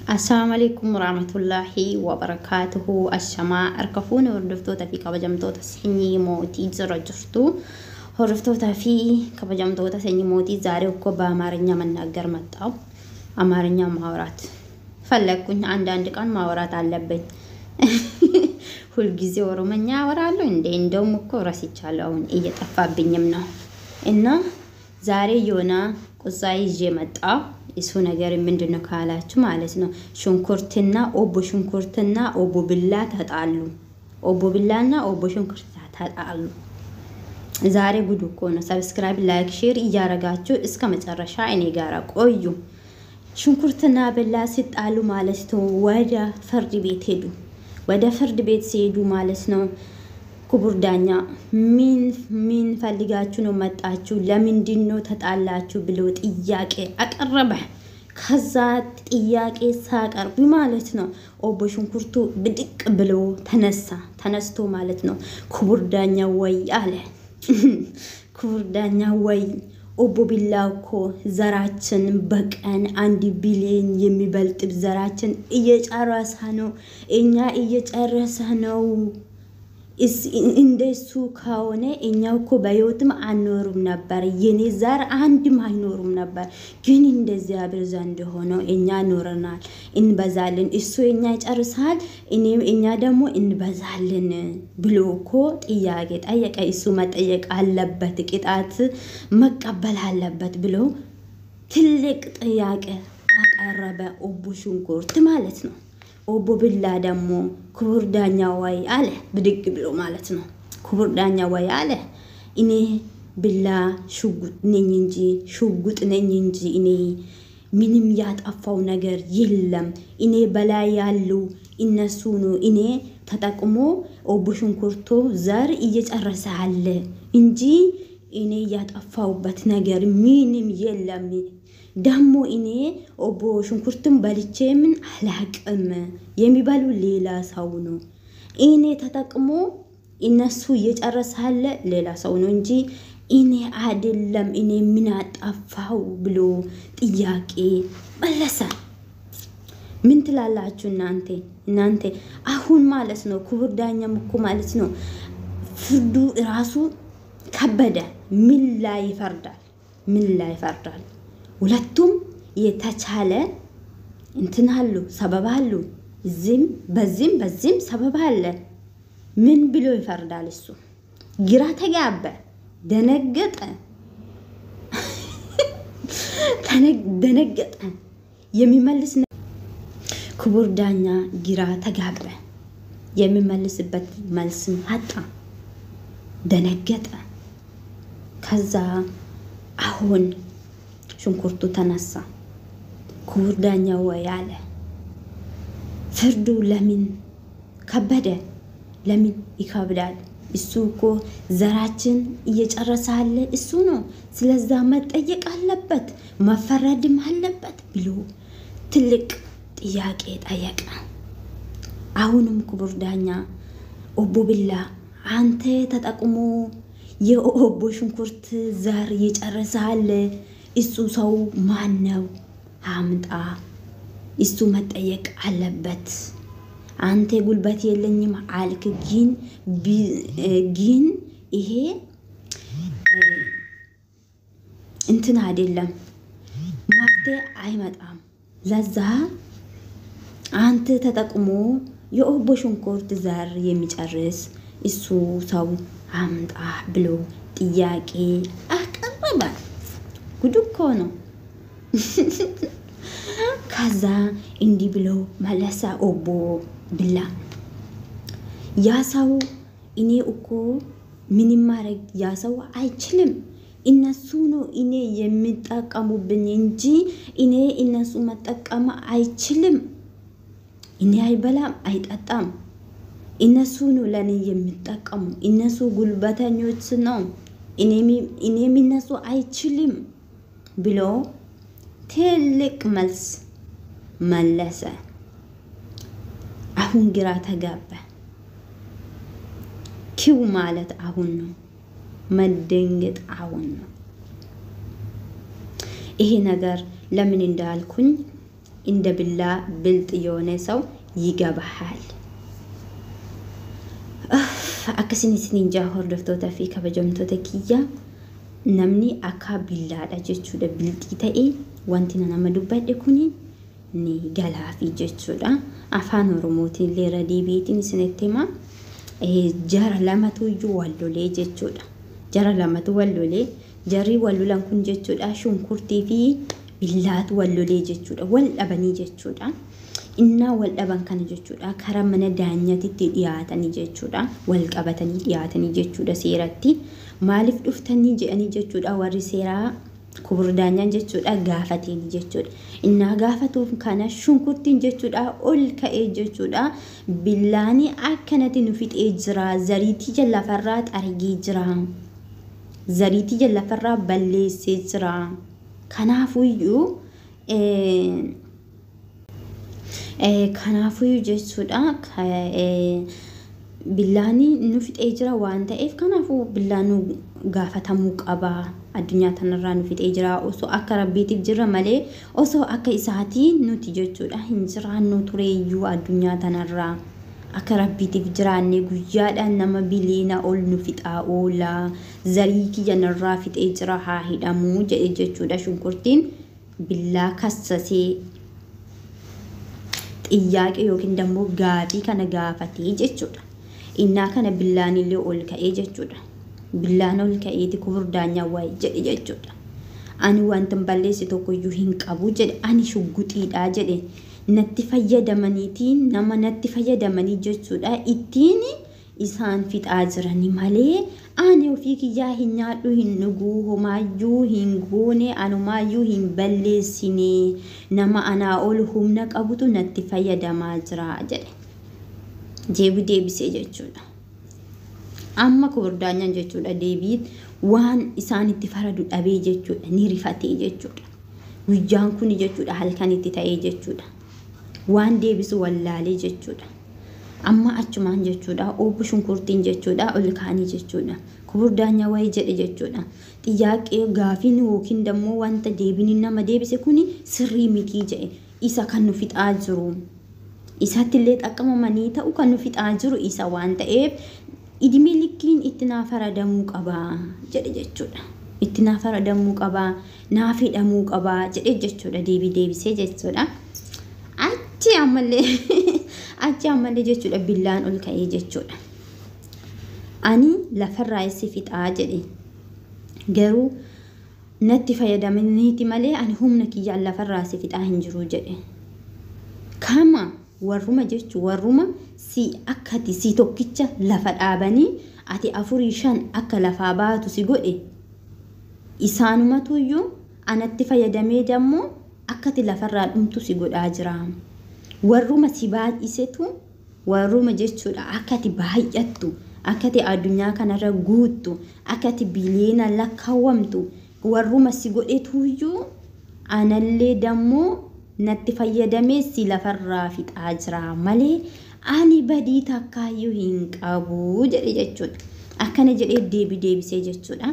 السلام عليكم ورحمة الله وبركاته. الشماء أركفون وردفتوتا في كبجمتوتا سيني موتي زرجفتو هردفتوتا في كبجمتوتا سيني موتي زاري وكوبا مارنيا من ناقر متاو أمارنيا ماورات فلكون عندك ماورات على بين ሁልጊዜ ኦሮሞኛ አወራለሁ እንደውም እኮ ራስቻለሁ አሁን እየጠፋብኝም ነው እና ዛሬ የሆነ ቁዛይ ይዤ መጣሁ እሱ ነገር ምንድነው ካላችሁ ማለት ነው ሽንኩርትና ኦቦ ቢላ ተጣሉ ኦቦ ቢላና ኦቦ ሽንኩርት ተጣሉ ዛሬ ጉድ እኮ ነው ሰብስክራይብ ላይክ ሼር እያረጋችሁ እስከ መጨረሻ እኔ ጋር ቆዩ ሽንኩርትና ቢላ ሲጣሉ ማለት ነው ወደ ፍርድ ቤት ሄዱ ወደ ፍርድ ቤት ሲሄዱ ማለት ነው ክቡር ዳኛ ምን ፈልጋችሁ ነው መጣችሁ ለምንድነው ተጣላችሁ ብሎ ጥያቄ አቀረበ ከዛ ጥያቄ ሳቀርብ ማለት ነው ኦቦ ሽንኩርቱ ብድቅ ብሎ ተነስቶ ማለት ነው ክቡር ዳኛ ወይ አለ ክቡር ዳኛ ወይ ኦቦ ቢላኮ ዘራችን በቀን 1 ቢሊዮን የሚበልጥ ዘራችን እየጨረሰ ነው እኛ እየጨረሰ ነው እንደሱ ካሆነ እኛው እኮ በህይወትም አንኖርም ነበር የኔ ዘር አንድም አይኖርም ነበር ግን እንደዚህ አብርዛ እንደሆነ እኛ ኖርናል እንበዛለን እሱ እኛ ይጨርሳል እኛ ደግሞ እንበዛለን ብሎ እኮ ጥያቄ ጠየቀ እሱ መጠየቅ አለበት ቅጣት መቀበል አለበት ብሎ ትልቅ ጥያቄ አቀረበ ኦቦ ሽንኩርት ማለት ነው ኦቦ ቢላ ደግሞ ክቡር ዳኛ ወይ አለ ብድግ ብሎ ማለት ነው ክቡር ዳኛ ወይ አለ እኔ ቢላ ሽጉጥ ነኝ እንጂ እኔ ምንም ያጠፋው ነገር የለም እኔ በላይ ያሉ እነሱ ነው እኔ ተጠቅሞ ኦቦ ሽንኩርቱ ዘር እየጨረሰ አለ እንጂ እኔ ያጠፋውበት ነገር ምንም የለም ደሞ እኔ ኦቦ ሽንኩርቱን በልቼ ምን አላቅም የሚባሉ ሌላ ሰው ነው እኔ ተጠቅሞ እነሱ እየጨረሳለ ሌላ ሰው ነው እንጂ እኔ አይደለም እኔ ምን አጠፋው ብሎ ጥያቄ መለሰ ምን ትላላችሁ እናንተ አሁን ማለት ነው ክቡር ዳኛም እኮ ማለት ነው ፍርዱ ራሱ ከበደ ምን ላይ ይፈርዳል ሁለቱም የተቻለ እንትናሉ ሰበባሉ በዚህም ሰበብ አለ ምን ብሎ ይፈርዳል እሱ ግራ ተጋባ ደነገጠ የሚመልስ ክቡር ዳኛ ግራ ተጋባ የሚመልስበት መልስም አጣ ደነገጠ ከዛ አሁን ሽንኩርቱ ተነሳ ክቡር ዳኛ ወይ አለ ፍርዱ ለምን ከበደ ለምን ይከብዳል እሱ እኮ ዘራችን እየጨረሳለ እሱ ነው ስለዛ መጠየቅ አለበት መፈረድም አለበት ብሎ ትልቅ ጥያቄ ጠየቀ አሁንም ክቡር ዳኛ ኦቦ ቢላ አንተ ተጠቅሞ የኦቦ ሽንኩርት ዘር እየጨረሳለ እሱ ሰው ማን ነው አምጣ እሱ መጠየቅ አለበት አንተ ጉልበት የለኝም አልክ ግን ይሄ እንትን አይደለም ማፍቴ አይመጣም ለዛ አንተ ተጠቅሞ የኦቦ ሽንኩርት ዘር የሚጨርስ እሱ ሰው አምጣ ብሎ ጥያቄ አቀረበ ጉድ እኮ ነው ከዛ እንዲህ ብሎ መለሰ ኦቦ ቢላ ያ ሰው እኔ እኮ ምንም ማድረግ ያ ሰው አይችልም እነሱ ነው እኔ የሚጠቀሙብኝ እንጂ እኔ እነሱ መጠቀም አይችልም እኔ አይበላም አይጠጣም እነሱ ነው ለኔ የሚጠቀሙ እነሱ ጉልበተኞች ነው እኔ እነሱ አይችልም ብሎ ትልቅ መልስ መለሰ አሁን ግራ ተጋባ ኪው ማለት አሁን ነው መደንገጥ አሁን ነው ይሄ ነገር ለምን እንዳልኩኝ እንደ ቢላ ብልጥ የሆነ ሰው ይገባሃል። akkasinis ninja hordoftoota fi kabajamtoota kiyya namni akka billaadha jechuudha biltii ta'e wanti nama dubbadhe kuni ni galaafi jechuudha afaan oromootiin illee radiibiitiin isinitti hima jara lamatu iyyuu wallolee jechuudha jara lamatu wallolee jarri wallolan kun jechuudha shunkurtii fi billaatu wallolee jechuudha wal dhabanii jechuudha inna wal dhaban kana jechuudha karaa mana daanyatitti dhiyaatanii jechuudha wal qabatanii dhiyaatanii jechuudha seeratti maaliif dhuftanii jedhanii jechuudha warri seeraa kubur daanyaan jechuudha gaafatanii jechuudha inna gaafatuuf kana shunkurtiin jechuudha ol ka'ee jechuudha billaani akkanatti nu fixee jira zariitii jallafarraa argee jira zariitii jallafarraa balleessee jira kanaafuyyuu kanaafuyyuu jechuudha billaani nu fixee jira waan ta'eef kanaafuu billaanu gaafatamuu qaba addunyaa tanarraa nu fixee jira osoo akka rabbiitiif jira malee osoo akka isaatii nuti jechuudha hin jiraannu tureeyyuu addunyaa tanarraa akka rabbiitiif jiraanne guyyaadhaan nama biliina ol nu fixaa oola zarii kiyyanarraa fixee jira haa hidhamuu jedhe jechuudha shunkurtiin billaa kassasee xiyyaaqe yookiin dammoo gaafii kana gaafatee jechuudha innaa kana billaan illee ol ka'ee jechuudha billaan ol ka'eeti kubur daanyaa waa'ee jedhe jechuudha ani wanta balleesse tokko iyyuu hin qabu jedhe ani shugguxiidha jedhe natti fayyadamaniitiin nama natti fayyadamanii jechuudha ittiin isaan fixaa jirani malee ani ofii kiyyaa hin nyaadhu hin dhuguu homaayyuu hin goone anumaayyuu hin balleessine nama anaa ol humna qabutu natti fayyadamaa jira jedhe deebisee jechuudha amma kubur-daanyaan jechuudha deebiit waan isaan itti faradu dhabee jechuudha ni rifatee jechuudha guyyaan kun jechuudha halkan itti ta'ee jechuudha waan deebisu wallaalee jechuudha amma achumaan jechuudha obbo shunkurtiin jechuudha ol kaanii jechuudha kubur-daanyaa waa'ee jedhe jechuudha xiyyaaqee gaafiin yookiin dammoo wanta deebiin nama deebise kuni sirrii mitii jedhe isa kan nu fixaa jiru isatti illee xaqqamamanii ta'u kan nu fixaa jiru isa waan ta'eef idimee likkiin itti naa faradamuu qaba jedhe jechuudha itti naa faradamuu qaba naa fidhamuu qaba jedhe jechuudha deebisee jechuudha achi ammallee jechuudha billaan ol ka'ee jechuudha ani lafarraa isi fixaa jedhe garuu natti fayyadamaniiti malee ani humna kiyyaan lafarraa isi fixaa hin jiru jedhe kama warruma jechu warruma si akkati si tokkicha lafa dhaabanii ati 4-5 akka lafaa baatu si godhe isaanumatu iyyuu anatti fayyadamee dammoo akkati lafarraa dhumtu si godhaa jira warruma si baay'isetu warruma jechuudha akkati baay'attu akkati addunyaa kanarra guuttu akkati biliyoona lakkaawwamtu warruma si godhetu iyyuu anallee dammoo natti fayyadamee si lafarraa fixaa jira malee ani badii takkaayyuu hin qabu jedhe jechuudha akkana jedhee deebisee jechuudha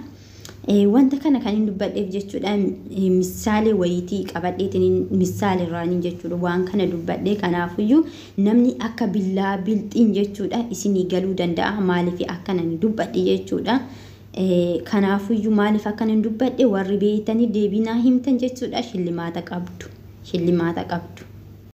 wanta kana kan hin dubbadheef jechuudha misaalee wayitii qabadheetiin misaalee irraanii jechuudha waan kana dubbadhee kanaafuyyuu namni akka billaa bilxiin jechuudha isinii galuu danda'a maaliif akkana ni dubbadhe jechuudha kanaafuyyuu maaliif akkana hin dubbadhe warri beeytanii deebinaa himtan jechuudha shillimaata qabdu